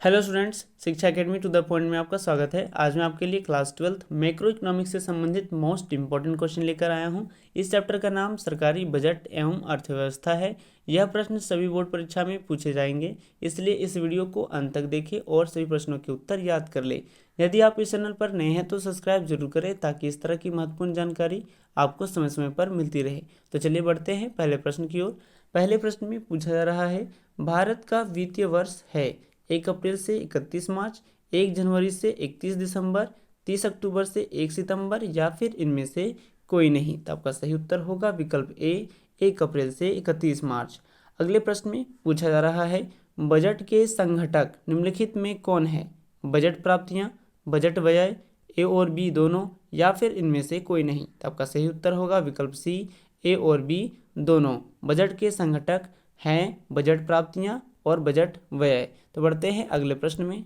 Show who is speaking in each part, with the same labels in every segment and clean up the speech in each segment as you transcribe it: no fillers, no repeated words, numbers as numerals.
Speaker 1: Hello students, शिक्षा academy to the point में आपका स्वागत है। आज मैं आपके लिए क्लास 12 मैक्रो इकोनॉमिक्स से संबंधित मोस्ट इंपॉर्टेंट क्वेश्चन लेकर आया हूं। इस चैप्टर का नाम सरकारी बजट एवं अर्थव्यवस्था है। यह प्रश्न सभी बोर्ड परीक्षा में पूछे जाएंगे, इसलिए इस वीडियो को अंत तक देखें और सभी प्रश्नों के उत्तर याद कर ले। यदि आप इस चैनल पर नए हैं तो सब्सक्राइब जरूर करें ताकि इस तरह की महत्वपूर्ण जानकारी आपको समय समय पर मिलती रहे। तो चलिए बढ़ते हैं पहले प्रश्न की ओर। पहले प्रश्न में पूछा जा रहा है, भारत का वित्तीय वर्ष है 1 अप्रैल से 31 मार्च, 1 जनवरी से 31 दिसंबर, 30 अक्टूबर से 1 सितंबर या फिर इनमें से कोई नहीं। तो आपका सही उत्तर होगा विकल्प ए, 1 अप्रैल से 31 मार्च। अगले प्रश्न में पूछा जा रहा है, बजट के संघटक निम्नलिखित में कौन है? बजट प्राप्तियां, बजट व्यय, ए और बी दोनों या फिर इनमें से कोई नहीं। तो आपका सही उत्तर होगा विकल्प सी, ए और बी दोनों। बजट के संघटक हैं बजट प्राप्तियां और बजट व्यय। तो बढ़ते हैं अगले प्रश्न में।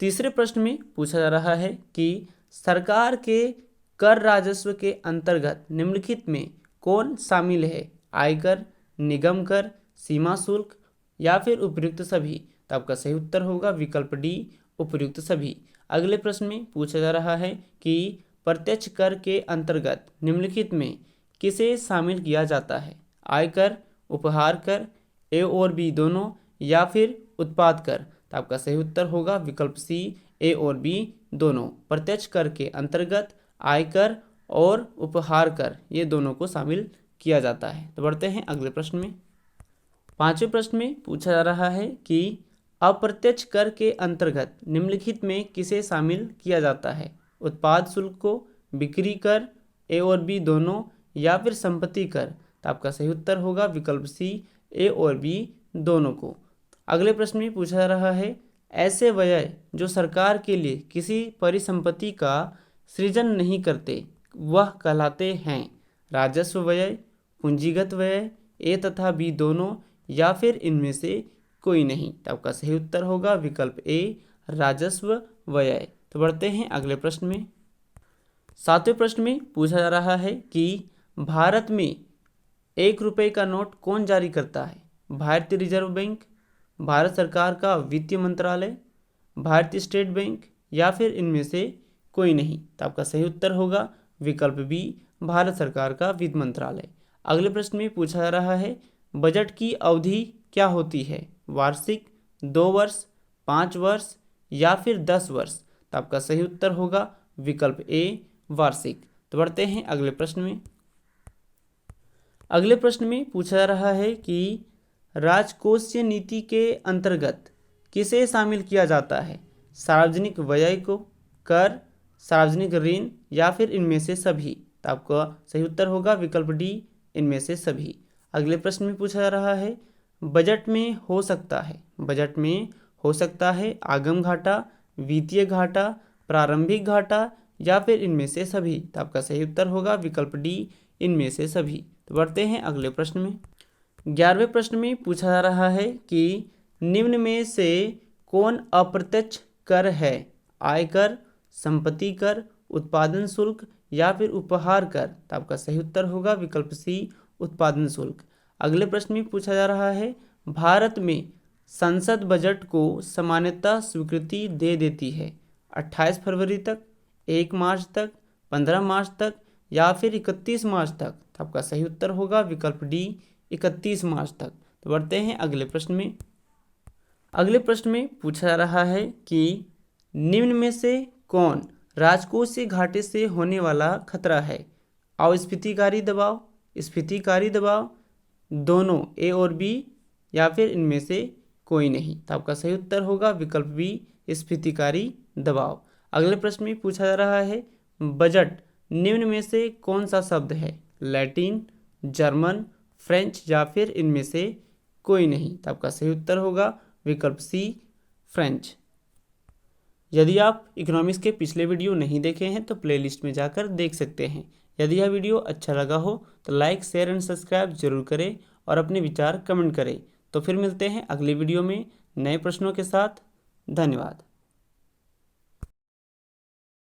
Speaker 1: तीसरे प्रश्न में पूछा जा रहा है कि सरकार के कर राजस्व के अंतर्गत निम्नलिखित में कौन शामिल है? आयकर, निगम कर, सीमा शुल्क या फिर उपयुक्त सभी। तो आपका सही उत्तर होगा विकल्प डी, उपयुक्त सभी। अगले प्रश्न में पूछा जा रहा है कि प्रत्यक्ष कर के अंतर्गत निम्नलिखित में किसे शामिल किया जाता है? आयकर, उपहार कर, ए और बी दोनों या फिर उत्पाद कर। तो आपका सही उत्तर होगा विकल्प सी, ए और बी दोनों। प्रत्यक्ष कर के अंतर्गत आयकर और उपहार कर ये दोनों को शामिल किया जाता है। तो बढ़ते हैं अगले प्रश्न में। पांचवें प्रश्न में पूछा जा रहा है कि अप्रत्यक्ष कर के अंतर्गत निम्नलिखित में किसे शामिल किया जाता है? उत्पाद शुल्क को, बिक्री कर, ए और बी दोनों या फिर संपत्ति कर। तो आपका सही उत्तर होगा विकल्प सी, ए और बी दोनों को। अगले प्रश्न में पूछा जा रहा है, ऐसे व्यय जो सरकार के लिए किसी परिसंपत्ति का सृजन नहीं करते वह कहलाते हैं? राजस्व व्यय, पूंजीगत व्यय, ए तथा बी दोनों या फिर इनमें से कोई नहीं। तो आपका सही उत्तर होगा विकल्प ए, राजस्व व्यय। तो बढ़ते हैं अगले प्रश्न में। सातवें प्रश्न में पूछा जा रहा है कि भारत में 1 रुपये का नोट कौन जारी करता है? भारतीय रिजर्व बैंक, भारत सरकार का वित्त मंत्रालय, भारतीय स्टेट बैंक या फिर इनमें से कोई नहीं। तो आपका सही उत्तर होगा विकल्प बी, भारत सरकार का वित्त मंत्रालय। अगले प्रश्न में पूछा जा रहा है, बजट की अवधि क्या होती है? वार्षिक, 2 वर्ष, 5 वर्ष या फिर 10 वर्ष। तो आपका सही उत्तर होगा विकल्प ए, वार्षिक। तो बढ़ते हैं अगले प्रश्न में। अगले प्रश्न में पूछा जा रहा है कि राजकोषीय नीति के अंतर्गत किसे शामिल किया जाता है? सार्वजनिक व्यय को, कर, सार्वजनिक ऋण या फिर इनमें से सभी। तो आपका सही उत्तर होगा विकल्प डी, इनमें से सभी। अगले प्रश्न में पूछा जा रहा है, बजट में हो सकता है, बजट में हो सकता है आगम घाटा, वित्तीय घाटा, प्रारंभिक घाटा या फिर इनमें से सभी। तो आपका सही उत्तर होगा विकल्प डी, इनमें से सभी। तो बढ़ते हैं अगले प्रश्न में। 11वें प्रश्न में पूछा जा रहा है कि निम्न में से कौन अप्रत्यक्ष कर है? आयकर, संपत्ति कर, उत्पादन शुल्क या फिर उपहार कर। तो आपका सही उत्तर होगा विकल्प सी, उत्पादन शुल्क। अगले प्रश्न में पूछा जा रहा है, भारत में संसद बजट को सामान्यतः स्वीकृति दे देती है 28 फरवरी तक, 1 मार्च तक, 15 मार्च तक या फिर 31 मार्च तक। तो आपका सही उत्तर होगा विकल्प डी, 31 मार्च तक। तो बढ़ते हैं अगले प्रश्न में। अगले प्रश्न में पूछा जा रहा है कि निम्न में से कौन राजकोषीय घाटे से होने वाला खतरा है? अस्फीतिकारी दबाव, स्फीतिकारी दबाव, दोनों ए और बी या फिर इनमें से कोई नहीं। तो आपका सही उत्तर होगा विकल्प बी, स्फीतिकारी दबाव। अगले प्रश्न में पूछा जा रहा है, बजट निम्न में से कौन सा शब्द है? लैटिन, जर्मन, फ्रेंच या फिर इनमें से कोई नहीं। तो आपका सही उत्तर होगा विकल्प सी, फ्रेंच। यदि आप इकोनॉमिक्स के पिछले वीडियो नहीं देखे हैं तो प्लेलिस्ट में जाकर देख सकते हैं। यदि यह वीडियो अच्छा लगा हो तो लाइक, शेयर एंड सब्सक्राइब जरूर करें और अपने विचार कमेंट करें। तो फिर मिलते हैं अगले वीडियो में नए प्रश्नों के साथ। धन्यवाद।